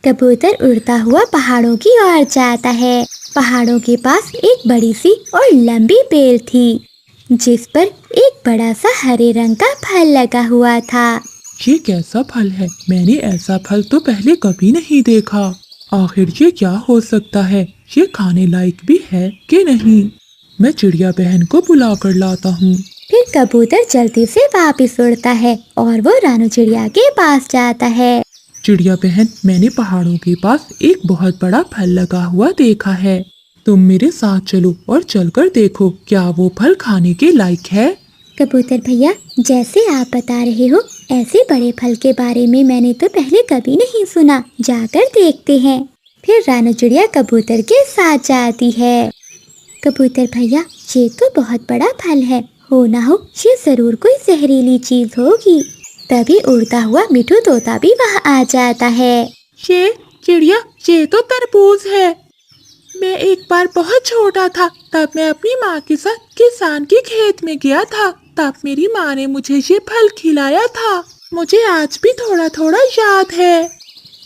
कबूतर उड़ता हुआ पहाड़ों की ओर जाता है। पहाड़ों के पास एक बड़ी सी और लंबी बेल थी, जिस पर एक बड़ा सा हरे रंग का फल लगा हुआ था। ये कैसा फल है? मैंने ऐसा फल तो पहले कभी नहीं देखा। आखिर ये क्या हो सकता है? ये खाने लायक भी है कि नहीं? मैं चिड़िया बहन को बुला कर लाता हूँ। फिर कबूतर जल्दी से वापस उड़ता है और वो रानू चिड़िया के पास जाता है। चिड़िया बहन, मैंने पहाड़ों के पास एक बहुत बड़ा फल लगा हुआ देखा है। तुम मेरे साथ चलो और चलकर देखो क्या वो फल खाने के लायक है। कबूतर भैया, जैसे आप बता रहे हो, ऐसे बड़े फल के बारे में मैंने तो पहले कभी नहीं सुना। जाकर देखते हैं। फिर रानू चिड़िया कबूतर के साथ जाती है। कबूतर भैया, ये तो बहुत बड़ा फल है। हो ना हो ये जरूर कोई जहरीली चीज होगी। तभी उड़ता हुआ मिठू तोता भी वहाँ आ जाता है। ये चिड़िया, ये तो तरबूज है। मैं एक बार बहुत छोटा था, तब मैं अपनी माँ के साथ किसान के खेत में गया था। तब मेरी माँ ने मुझे ये फल खिलाया था। मुझे आज भी थोड़ा थोड़ा याद है।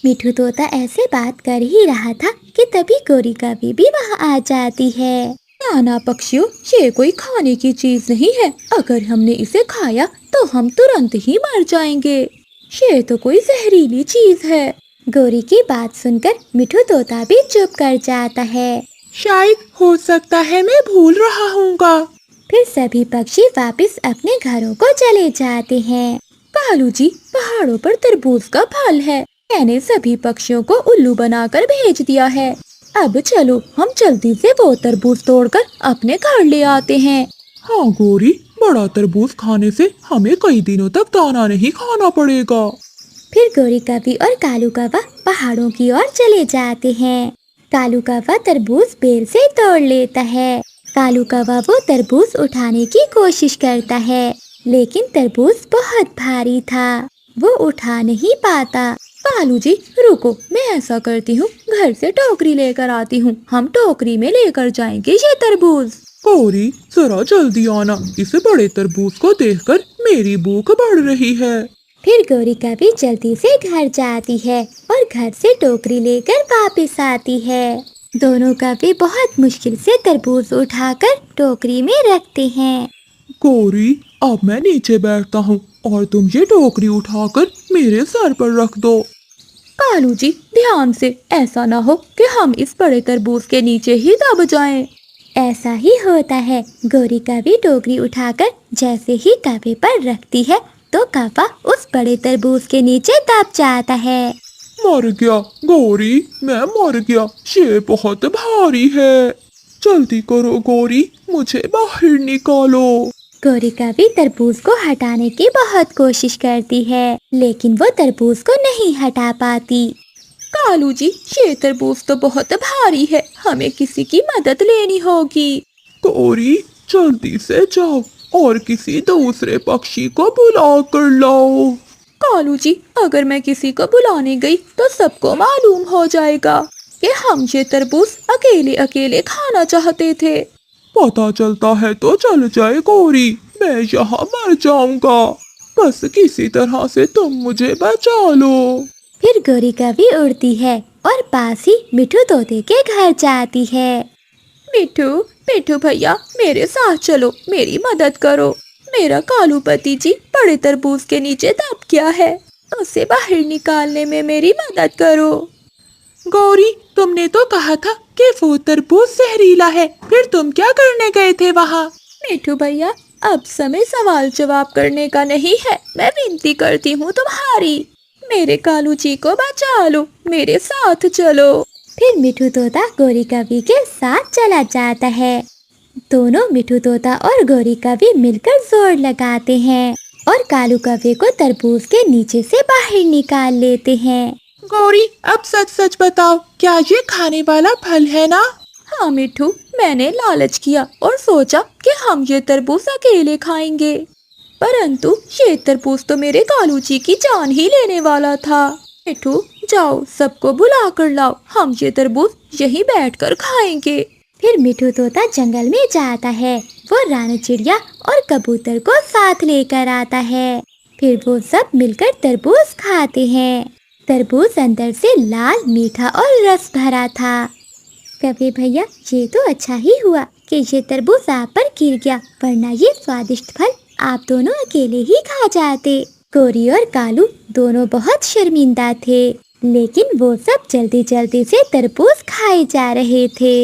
मिठू तोता ऐसे बात कर ही रहा था कि तभी गोरी कभी भी वहाँ आ जाती है। नाना पक्षियों, ये कोई खाने की चीज नहीं है। अगर हमने इसे खाया तो हम तुरंत ही मर जाएंगे। ये तो कोई जहरीली चीज है। गोरी की बात सुनकर मिठू तोता भी चुप कर जाता है। शायद हो सकता है मैं भूल रहा हूँगा। फिर सभी पक्षी वापस अपने घरों को चले जाते हैं। कालू जी, पहाड़ों पर तरबूज का फल है। मैंने सभी पक्षियों को उल्लू बनाकर भेज दिया है। अब चलो हम जल्दी से वो तरबूज तोड़कर अपने घर ले आते हैं। हाँ गोरी, बड़ा तरबूज खाने से हमें कई दिनों तक दाना नहीं खाना पड़ेगा। फिर गोरी कौवा और कालू कौवा पहाड़ों की ओर चले जाते हैं। कालू कौवा तरबूज बेल से तोड़ लेता है। कालू कौवा वो तरबूज उठाने की कोशिश करता है, लेकिन तरबूज बहुत भारी था। वो उठा नहीं पाता। कालू जी रुको, मैं ऐसा करती हूँ, घर से टोकरी लेकर आती हूँ। हम टोकरी में लेकर जाएंगे ये तरबूज। गौरी, जरा जल्दी आना, इस बड़े तरबूज को देखकर मेरी भूख बढ़ रही है। फिर गोरी कभी जल्दी से घर जाती है और घर से टोकरी लेकर वापस आती है। दोनों कभी बहुत मुश्किल से तरबूज उठाकर टोकरी में रखते हैं। गौरी, अब मैं नीचे बैठता हूँ और तुम ये टोकरी उठाकर मेरे सर पर रख दो। कालू जी ध्यान से, ऐसा ना हो कि हम इस बड़े तरबूज के नीचे ही दब जाएं। ऐसा ही होता है। गोरी कभी टोकरी उठाकर जैसे ही कौवे पर रखती है तो कौवा उस बड़े तरबूज के नीचे दब जाता है। मर गया गौरी, मैं मर गया। ये बहुत भारी है। जल्दी करो गौरी, मुझे बाहर निकालो। गोरी कभी तरबूज को हटाने की बहुत कोशिश करती है, लेकिन वो तरबूज को नहीं हटा पाती। कालू जी, ये तरबूज तो बहुत भारी है, हमें किसी की मदद लेनी होगी। गौरी, जल्दी से जाओ और किसी दूसरे पक्षी को बुला कर लाओ। कालू जी, अगर मैं किसी को बुलाने गई तो सबको मालूम हो जाएगा कि हम ये तरबूज अकेले अकेले खाना चाहते थे। पता चलता है तो चल जाए गौरी, मैं यहाँ मर जाऊंगा। बस किसी तरह से तुम मुझे बचा लो। फिर गोरी कभी उड़ती है और पास ही मिठू तोते के घर जाती है। मिठू, मिठू भैया, मेरे साथ चलो, मेरी मदद करो। मेरा कालू पति जी बड़े तरबूज के नीचे दब गया है, उसे बाहर निकालने में मेरी मदद करो। गौरी, तुमने तो कहा था कि वो तरबूज जहरीला है, फिर तुम क्या करने गए थे वहाँ? मिठू भैया, अब समय सवाल जवाब करने का नहीं है। मैं विनती करती हूँ तुम्हारी, मेरे कालू जी को बचा लो, मेरे साथ चलो। फिर मिठू तोता गोरी कभी के साथ चला जाता है। दोनों मिठू तोता और गोरी कभी मिलकर जोर लगाते हैं और कालू कौवे को तरबूज के नीचे से बाहर निकाल लेते हैं। गौरी, अब सच सच बताओ, क्या ये खाने वाला फल है ना? हाँ मिठू, मैंने लालच किया और सोचा कि हम ये तरबूज अकेले खाएंगे, परंतु ये तरबूज तो मेरे कालू जी की जान ही लेने वाला था। मिठू, जाओ सबको बुला कर लाओ, हम ये तरबूज यहीं बैठकर खाएंगे। फिर मिठू तोता जंगल में जाता है। वो रानू चिड़िया और कबूतर को साथ लेकर आता है। फिर वो सब मिलकर तरबूज खाते हैं। तरबूज अंदर से लाल, मीठा और रस भरा था। कभी भैया, ये तो अच्छा ही हुआ कि ये तरबूज आप पर गिर गया, वरना ये स्वादिष्ट फल आप दोनों अकेले ही खा जाते। गोरी और कालू दोनों बहुत शर्मिंदा थे, लेकिन वो सब जल्दी जल्दी से तरबूज खाए जा रहे थे।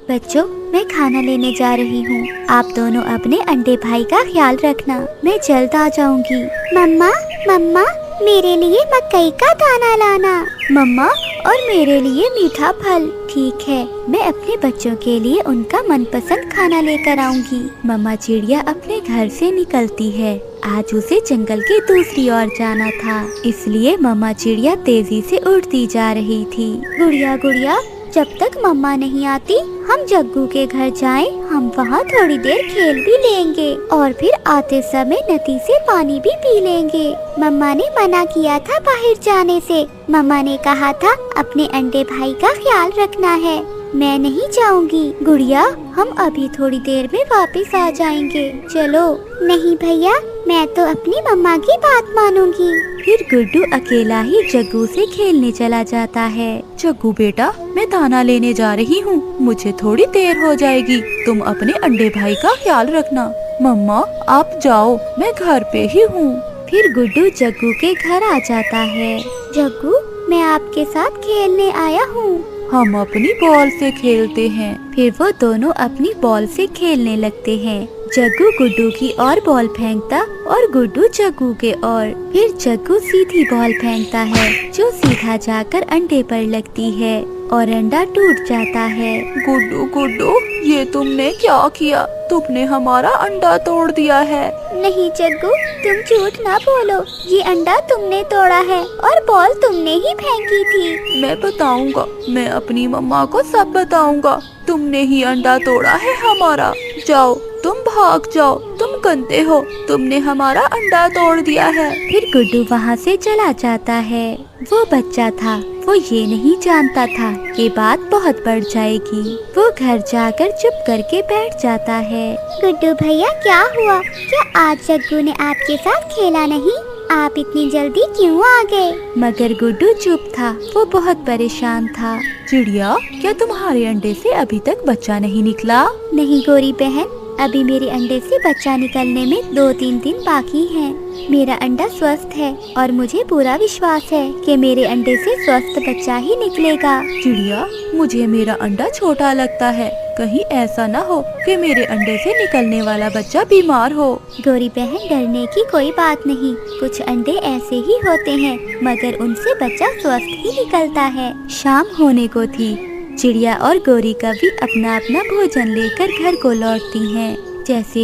बच्चों, मैं खाना लेने जा रही हूँ। आप दोनों अपने अंडे भाई का ख्याल रखना, मैं जल्द आ जाऊंगी। मम्मा, मम्मा, मेरे लिए मकई का दाना लाना। मम्मा, और मेरे लिए मीठा फल। ठीक है, मैं अपने बच्चों के लिए उनका मनपसंद खाना लेकर आऊंगी। मम्मा चिड़िया अपने घर से निकलती है। आज उसे जंगल के दूसरी ओर जाना था, इसलिए मम्मा चिड़िया तेजी से उड़ती जा रही थी। गुड़िया गुड़िया, जब तक मम्मा नहीं आती हम जग्गू के घर जाएं। हम वहाँ थोड़ी देर खेल भी लेंगे और फिर आते समय नदी से पानी भी पी लेंगे। मम्मा ने मना किया था बाहर जाने से। मम्मा ने कहा था अपने अंडे भाई का ख्याल रखना है। मैं नहीं जाऊंगी। गुड़िया, हम अभी थोड़ी देर में वापस आ जाएंगे, चलो। नहीं भैया, मैं तो अपनी मम्मा की बात मानूंगी। फिर गुड्डू अकेला ही जग्गू से खेलने चला जाता है। जग्गू बेटा, मैं दाना लेने जा रही हूँ, मुझे थोड़ी देर हो जाएगी। तुम अपने अंडे भाई का ख्याल रखना। मम्मा, आप जाओ, मैं घर पे ही हूँ। फिर गुड्डू जग्गू के घर आ जाता है। जग्गू, मैं आपके साथ खेलने आया हूँ। हम अपनी बॉल से खेलते हैं। फिर वो दोनों अपनी बॉल से खेलने लगते हैं। जग्गू गुड्डू की ओर बॉल फेंकता और गुड्डू जग्गू के ओर। फिर जग्गू सीधी बॉल फेंकता है, जो सीधा जाकर अंडे पर लगती है और अंडा टूट जाता है। गुड्डू गुड्डू, ये तुमने क्या किया? तुमने हमारा अंडा तोड़ दिया है। नहीं जग्गू, तुम झूठ ना बोलो। ये अंडा तुमने तोड़ा है और बॉल तुमने ही फेंकी थी। मैं बताऊंगा, मैं अपनी मम्मा को सब बताऊंगा। तुमने ही अंडा तोड़ा है हमारा। जाओ, तुम भाग जाओ, तुम गंदे हो, तुमने हमारा अंडा तोड़ दिया है। फिर गुड्डू वहाँ से चला जाता है। वो बच्चा था, वो ये नहीं जानता था कि बात बहुत बढ़ जाएगी। वो घर जाकर चुप करके बैठ जाता है। गुड्डू भैया, क्या हुआ? क्या आज जग्गू ने आपके साथ खेला नहीं? आप इतनी जल्दी क्यों आ गए? मगर गुड्डू चुप था, वो बहुत परेशान था। चिड़िया, क्या तुम्हारे अंडे से अभी तक बच्चा नहीं निकला? नहीं गोरी बहन, अभी मेरे अंडे से बच्चा निकलने में 2-3 दिन बाकी हैं। मेरा अंडा स्वस्थ है और मुझे पूरा विश्वास है कि मेरे अंडे से स्वस्थ बच्चा ही निकलेगा। चिड़िया, मुझे मेरा अंडा छोटा लगता है। कहीं ऐसा न हो कि मेरे अंडे से निकलने वाला बच्चा बीमार हो। गोरी बहन, डरने की कोई बात नहीं। कुछ अंडे ऐसे ही होते हैं, मगर उनसे बच्चा स्वस्थ ही निकलता है। शाम होने को थी। चिड़िया और गोरी कभी अपना अपना भोजन लेकर घर को लौटती हैं। जैसे